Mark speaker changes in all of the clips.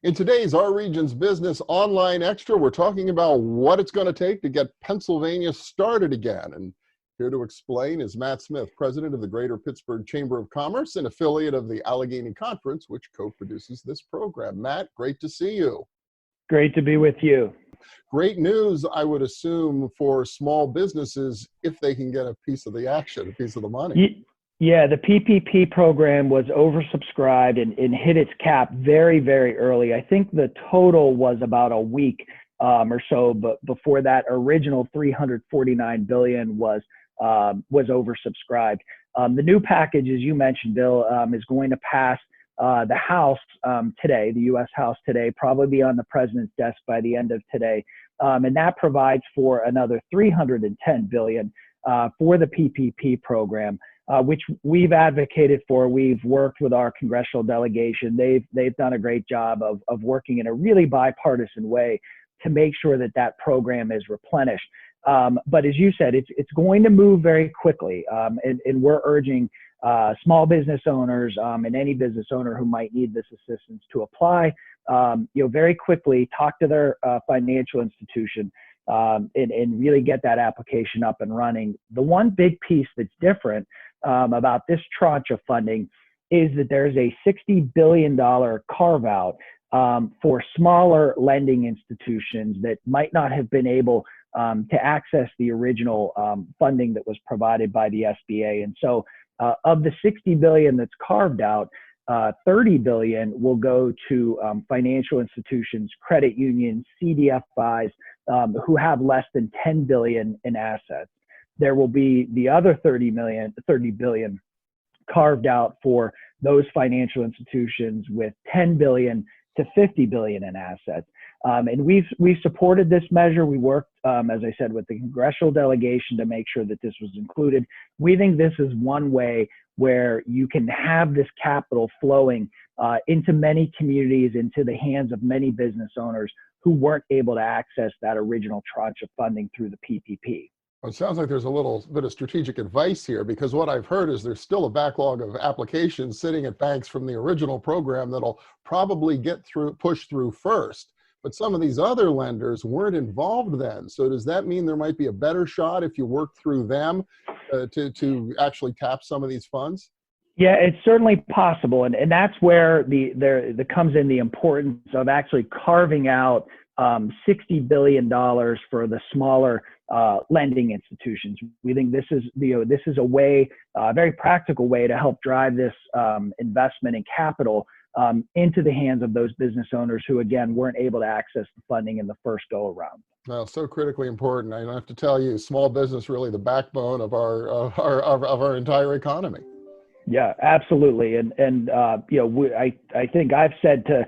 Speaker 1: In today's Our Region's Business Online Extra, we're talking about what it's going to take to get Pennsylvania started again. And here to explain is Matt Smith, president of the Greater Pittsburgh Chamber of Commerce, an affiliate of the Allegheny Conference, which co-produces this program. Matt, great to see you.
Speaker 2: Great to be with you.
Speaker 1: Great news, I would assume, for small businesses if they can get a piece of the action, a piece of the money.
Speaker 2: Yeah, the PPP program was oversubscribed and hit its cap very, very early. I think the total was about a week or so, but before that original $349 billion was oversubscribed. The new package, as you mentioned, Bill, is going to pass the House today, the U.S. House today, probably be on the president's desk by the end of today. And that provides for another $310 billion for the PPP program, which we've advocated for. We've worked with our congressional delegation. They've done a great job of working in a really bipartisan way to make sure that that program is replenished. But as you said, it's going to move very quickly, and we're urging small business owners and any business owner who might need this assistance to apply, very quickly, talk to their financial institution and really get that application up and running. The one big piece that's different about this tranche of funding is that there's a $60 billion carve-out for smaller lending institutions that might not have been able to access the original funding that was provided by the SBA. And so of the $60 billion that's carved out, $30 billion will go to financial institutions, credit unions, CDFIs who have less than $10 billion in assets. There will be the other $30 billion carved out for those financial institutions with $10 billion to $50 billion in assets. And we've supported this measure. We worked, as I said, with the congressional delegation to make sure that this was included. We think this is one way where you can have this capital flowing into many communities, into the hands of many business owners who weren't able to access that original tranche of funding through the PPP.
Speaker 1: Well, it sounds like there's a little bit of strategic advice here, because what I've heard is there's still a backlog of applications sitting at banks from the original program that'll probably push through first. But some of these other lenders weren't involved then. So does that mean there might be a better shot if you work through them to actually tap some of these funds?
Speaker 2: Yeah, it's certainly possible. And that's where there comes in the importance of actually carving out $60 billion for the smaller lending institutions. We think this is a way, a very practical way to help drive this investment in capital into the hands of those business owners who, again, weren't able to access the funding in the first go around.
Speaker 1: Well, so critically important. I don't have to tell you, small business really the backbone of our entire economy.
Speaker 2: Yeah, absolutely. And I think I've said to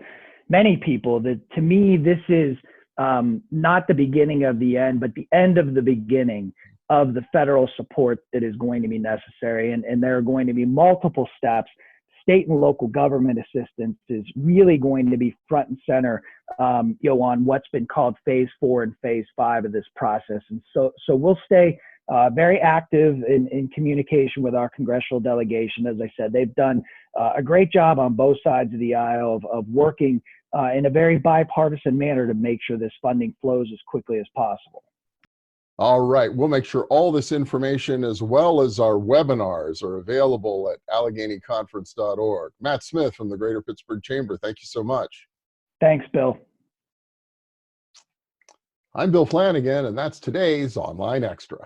Speaker 2: many people that, to me, this is not the beginning of the end, but the end of the beginning of the federal support that is going to be necessary. And there are going to be multiple steps. State and local government assistance is really going to be front and center, on what's been called phase 4 and phase 5 of this process. And so we'll stay very active in communication with our congressional delegation. As I said, they've done a great job on both sides of the aisle of working in a very bipartisan manner to make sure this funding flows as quickly as possible.
Speaker 1: All right, we'll make sure all this information, as well as our webinars, are available at AlleghenyConference.org. Matt Smith from the Greater Pittsburgh Chamber, thank you so much.
Speaker 2: Thanks, Bill.
Speaker 1: I'm Bill Flanagan, and that's today's Online Extra.